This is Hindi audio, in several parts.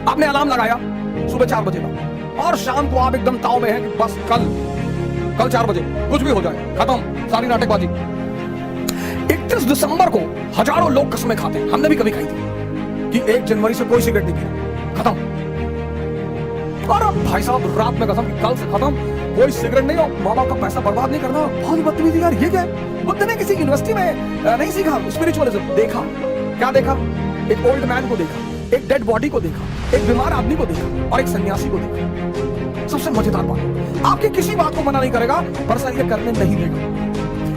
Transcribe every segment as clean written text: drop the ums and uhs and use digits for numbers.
आपने अलार्म लगाया सुबह 4 बजे का, और शाम को आप एकदम ताव में हैं कि बस कल 4 बजे कुछ भी हो जाए, खत्म सारी नाटकबाजी। 31 दिसंबर को हजारों लोग कसमें खाते हैं, हमने भी कभी खाई थी कि 1 जनवरी से कोई सिगरेट नहीं पीना, खत्म। और अब भाई साहब रात में कसम कि कल से खत्म, कोई सिगरेट नहीं, और माँ बाप का पैसा बर्बाद नहीं करना। बहुत बदतमीजी यार, ये क्या है? बुद्ध ने किसी यूनिवर्सिटी में नहीं सीखा स्पिरिचुअलिज्म, देखा क्या देखा? एक ओल्ड मैन को देखा, एक डेड बॉडी को देखा, एक बीमार आदमी को देखा और एक सन्यासी को देखा। सबसे मजेदार बात, आपकी किसी बात को मना नहीं करेगा पर सर ये करने नहीं देगा,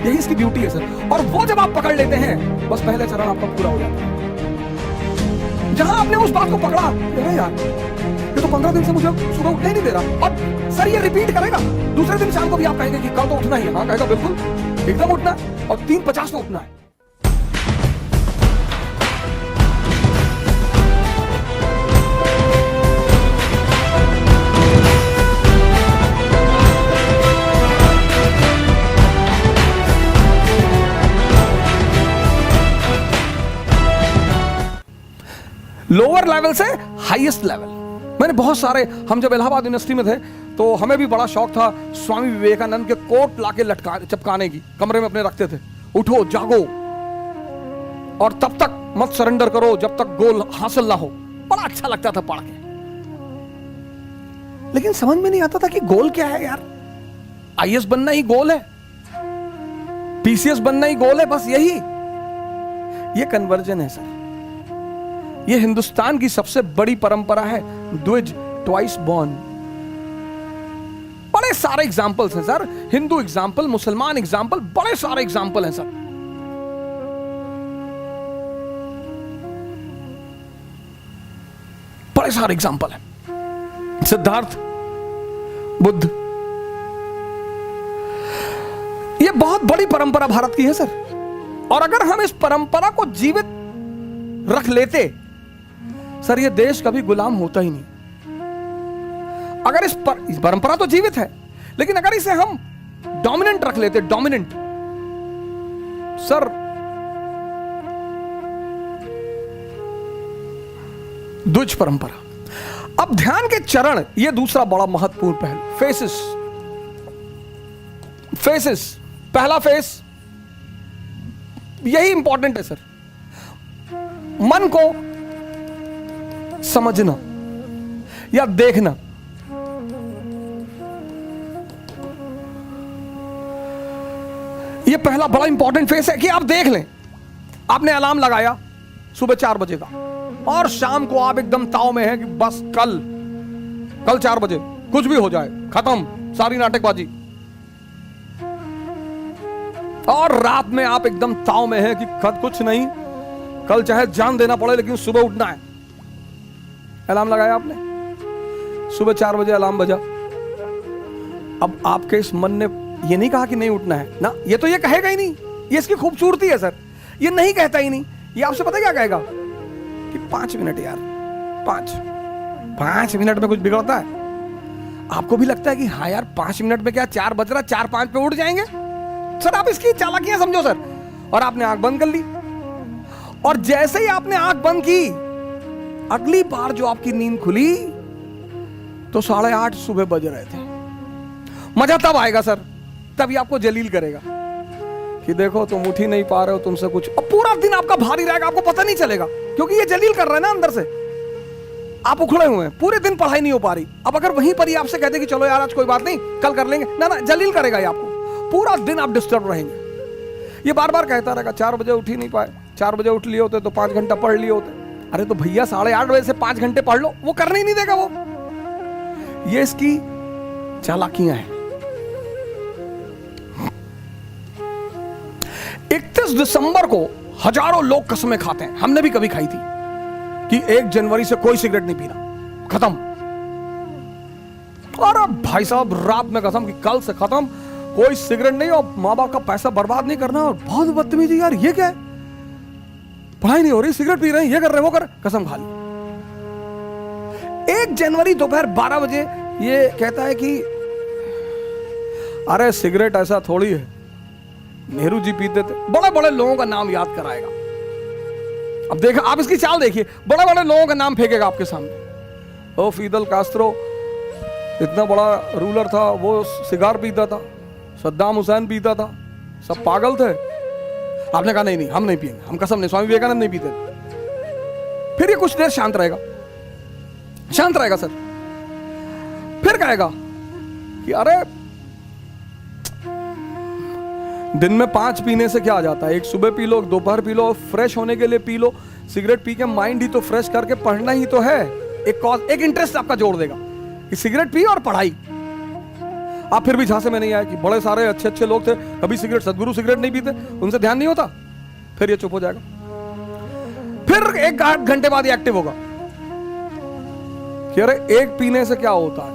यही इसकी ब्यूटी है सर। और वो जब आप पकड़ लेते हैं, बस पहले चरण आपका पूरा हो जाता है। जहां आपने उस बात को पकड़ा, अरे यार ये तो 15 दिन से मुझे सुबह उठने नहीं दे रहा, और सर ये रिपीट करेगा, दूसरे दिन शाम को भी आप कहेंगे कि कल तो उठना ही है। हाँ कहेगा बिल्कुल, एकदम उठना है, और 3:50 को उठना है। लोअर लेवल से हाईएस्ट लेवल, मैंने बहुत सारे, हम जब इलाहाबाद यूनिवर्सिटी में थे तो हमें भी बड़ा शौक था स्वामी विवेकानंद के कोट लाके चिपकाने की, कमरे में अपने रखते थे। उठो जागो और तब तक मत सरेंडर करो जब तक गोल हासिल ना हो। बड़ा अच्छा लगता था पढ़ के, लेकिन समझ में नहीं आता था कि गोल क्या है यार। आईएएस बनना ही गोल है, पीसीएस बनना ही गोल है, बस यही। ये कन्वर्जन है सर, ये हिंदुस्तान की सबसे बड़ी परंपरा है, द्विज ट्वाइस बॉर्न। बड़े सारे एग्जाम्पल्स हैं सर, हिंदू एग्जाम्पल, मुसलमान एग्जाम्पल, बड़े सारे एग्जाम्पल हैं सर। बड़े सारे एग्जाम्पल हैं। सिद्धार्थ, बुद्ध, ये बहुत बड़ी परंपरा भारत की है सर। और अगर हम इस परंपरा को जीवित रख लेते सर, ये देश कभी गुलाम होता ही नहीं। अगर इस परंपरा तो जीवित है, लेकिन अगर इसे हम डोमिनेंट रख लेते, डोमिनेंट सर, द्विज परंपरा। अब ध्यान के चरण, ये दूसरा बड़ा महत्वपूर्ण पहलू, फेसेस। फेसेस, पहला फेस यही इंपॉर्टेंट है सर, मन को समझना या देखना। यह पहला बड़ा इंपॉर्टेंट फेस है कि आप देख लें। आपने अलार्म लगाया सुबह 4 बजे का, और शाम को आप एकदम ताव में हैं कि बस कल 4 बजे कुछ भी हो जाए, खत्म सारी नाटकबाजी। और रात में आप एकदम ताव में हैं कि कुछ नहीं, कल चाहे जान देना पड़े लेकिन सुबह उठना है। अलार्म लगाया आपने, सुबह 4 बजे अलार्म बजा। अब आपके इस मन ने ये नहीं कहा कि नहीं उठना है ना, ये तो ये कहेगा ही नहीं, ये इसकी खूबसूरती है सर, ये नहीं कहता ही नहीं। ये आपसे पता क्या कहेगा कि 5 मिनट यार, 5 मिनट में कुछ बिगड़ता है? आपको भी लगता है कि हाँ यार 5 मिनट में क्या, 4 बज रहा, 4-5 पे उठ जाएंगे सर। आप इसकी चालाकियां समझो सर। और आपने आंख बंद कर ली, और जैसे ही आपने आंख बंद की, अगली बार जो आपकी नींद खुली तो 8:30 सुबह बज रहे थे। मजा तब आएगा सर, तभी आपको जलील करेगा कि देखो तुम उठ ही नहीं पा रहे हो, तुमसे कुछ। और पूरा दिन आपका भारी रहेगा, आपको पता नहीं चलेगा, क्योंकि ये जलील कर रहा है ना अंदर से। आप उखड़े हुए हैं, पूरे दिन पढ़ाई नहीं हो पा रही। अब अगर वहीं पर ही आपसे कहते कि चलो यार आज कोई बात नहीं, कल कर लेंगे, ना, जलील करेगा ये आपको। पूरा दिन आप डिस्टर्ब रहेंगे। ये बार बार कहता रहेगा 4 बजे उठ ही नहीं पाए, 4 बजे उठ लिए होते तो 5 घंटा पढ़ लिए होते। अरे तो भैया 8:30 बजे से 5 घंटे पढ़ लो, वो करने ही नहीं देगा वो। ये इसकी चालाकियां हैं। 31 दिसंबर को हजारों लोग कसमें खाते हैं, हमने भी कभी खाई थी कि 1 जनवरी से कोई सिगरेट नहीं पीना, खत्म। और अब भाई साहब रात में कसम कि कल से खत्म, कोई सिगरेट नहीं, और माँ बाप का पैसा बर्बाद नहीं करना। और बहुत बदतमीजी यार, ये क्या है? पढ़ाई नहीं हो रही, सिगरेट पी रहे हैं, ये कर रहे हैं, वो कर, कसम खा ली। 1 जनवरी दोपहर 12 बजे ये कहता है कि अरे सिगरेट ऐसा थोड़ी है, नेहरू जी पीते थे। बड़े बड़े लोगों का नाम याद कराएगा। अब देखा, आप इसकी चाल देखिए, बड़े बड़े लोगों का नाम फेंकेगा आपके सामने। ओ फिदल कास्ट्रो इतना बड़ा रूलर था, वो सिगार पीता था, सद्दाम हुसैन पीता था, सब पागल थे। आपने कहा नहीं नहीं हम नहीं पिएंगे, हम कसम नहीं, स्वामी विवेकानंद नहीं पीते। फिर ये कुछ देर शांत रहेगा, शांत रहेगा सर, फिर कहेगा कि अरे दिन में 5 पीने से क्या आ जाता है, एक सुबह पी लो, दोपहर पी लो, फ्रेश होने के लिए पी लो। सिगरेट पी के माइंड ही तो फ्रेश करके पढ़ना ही तो है। एक कॉज, एक इंटरेस्ट आपका जोड़ देगा कि सिगरेट पी और पढ़ाई। आप फिर भी झांसे में नहीं आए कि बड़े सारे अच्छे अच्छे लोग थे, कभी सिगरेट, सदगुरु सिगरेट नहीं पीते, उनसे ध्यान नहीं होता। फिर ये चुप हो जाएगा, फिर 1 घंटे बाद ये एक्टिव होगा कि अरे एक पीने से क्या होता है।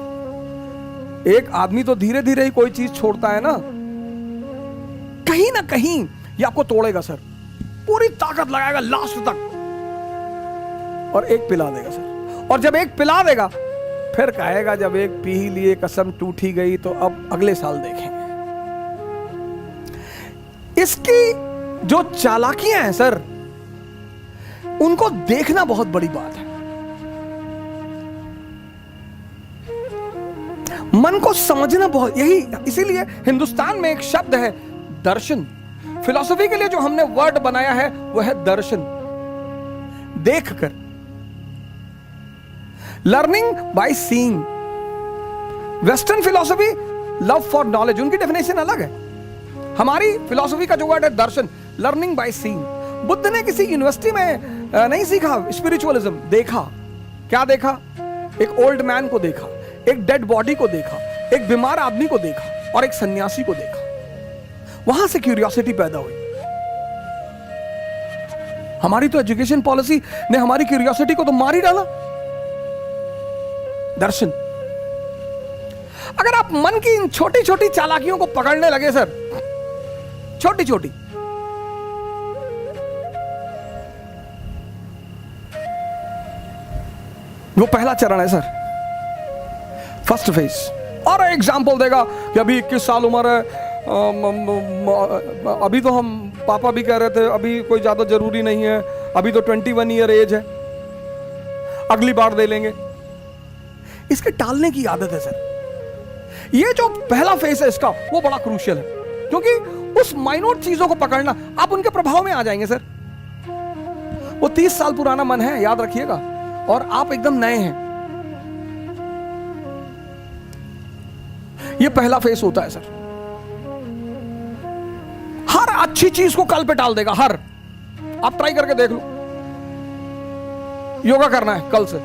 एक आदमी तो धीरे धीरे ही कोई चीज छोड़ता है ना कहीं ये आपको तोड़ेगा सर, पूरी ताकत लगाएगा लास्ट तक और एक पिला देगा सर। और जब एक पिला देगा फिर कहेगा जब एक पी ही लिए कसम टूट ही गई तो अब अगले साल देखेंगे। इसकी जो चालाकियां हैं सर, उनको देखना बहुत बड़ी बात है। मन को समझना बहुत, यही इसीलिए हिंदुस्तान में एक शब्द है दर्शन। फिलॉसफी के लिए जो हमने वर्ड बनाया है वो है दर्शन, देखकर, learning by seeing. Western philosophy love for knowledge, उनकी डेफिनेशन अलग है। हमारी फिलॉसफी का जो वर्ड है दर्शन, लर्निंग बाय सीइंग। बुद्ध ने किसी यूनिवर्सिटी में नहीं सीखा स्पिरिचुअलिज्म, देखा। क्या देखा? एक ओल्ड मैन को देखा, एक डेड बॉडी को देखा, एक बीमार आदमी को देखा और एक सन्यासी को देखा। वहां से क्यूरियोसिटी पैदा हुई। हमारी तो एजुकेशन पॉलिसी ने हमारी क्यूरियोसिटी को तो मार ही डाला। दर्शन। अगर आप मन की इन छोटी छोटी चालाकियों को पकड़ने लगे सर, छोटी छोटी, वो पहला चरण है सर, फर्स्ट फेज। और एग्जाम्पल देगा कि अभी 21 साल उम्र है, अभी तो हम पापा भी कह रहे थे अभी कोई ज्यादा जरूरी नहीं है, अभी तो 21 ईयर एज है, अगली बार दे लेंगे। इसके टालने की आदत है सर। ये जो पहला फेज है इसका, वो बड़ा क्रूशियल है, क्योंकि उस माइनोर चीजों को पकड़ना, आप उनके प्रभाव में आ जाएंगे सर। वो 30 साल पुराना मन है, याद रखिएगा, और आप एकदम नए हैं। ये पहला फेज होता है सर। हर अच्छी चीज को कल पे टाल देगा, हर। आप ट्राई करके देख लो। योगा करना है कल से,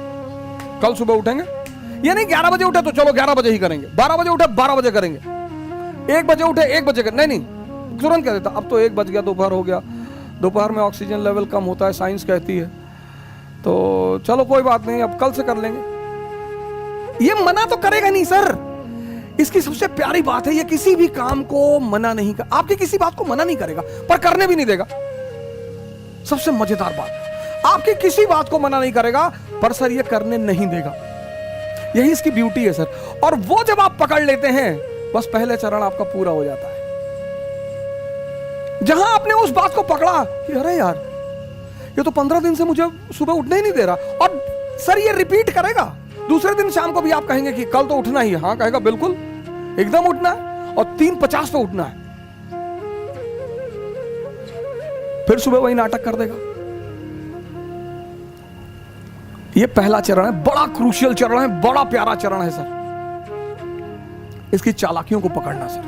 कल सुबह उठेंगे, ये नहीं 11 बजे उठे तो चलो 11 बजे ही करेंगे, 12 बजे उठे 12 बजे करेंगे, 1 बजे उठे 1 बजे करेंगे। नहीं, तुरंत कह देता अब तो 1 बज गया, दोपहर हो गया, दोपहर में ऑक्सीजन लेवल कम होता है, साइंस कहती है, तो चलो कोई बात नहीं, अब कल से कर लेंगे। ये मना तो करेगा नहीं सर। इसकी सबसे प्यारी बात है, ये किसी भी काम को मना नहीं कर, आपकी किसी बात को मना नहीं करेगा, पर करने भी नहीं देगा। सबसे मजेदार बात, आपकी किसी बात को मना नहीं करेगा, पर सर ये करने नहीं देगा। यही इसकी ब्यूटी है सर। और वो जब आप पकड़ लेते हैं, बस पहले चरण आपका पूरा हो जाता है। जहां आपने उस बात को पकड़ा कि अरे यार, ये तो 15 दिन से मुझे सुबह उठने ही नहीं दे रहा, और सर ये रिपीट करेगा। दूसरे दिन शाम को भी आप कहेंगे कि कल तो उठना ही है, हाँ कहेगा बिल्कुल एकदम उठना है, और 3:50 पे उठना है। फिर सुबह वही नाटक कर देगा। ये पहला चरण है, बड़ा क्रूशियल चरण है, बड़ा प्यारा चरण है सर। इसकी चालाकियों को पकड़ना सर।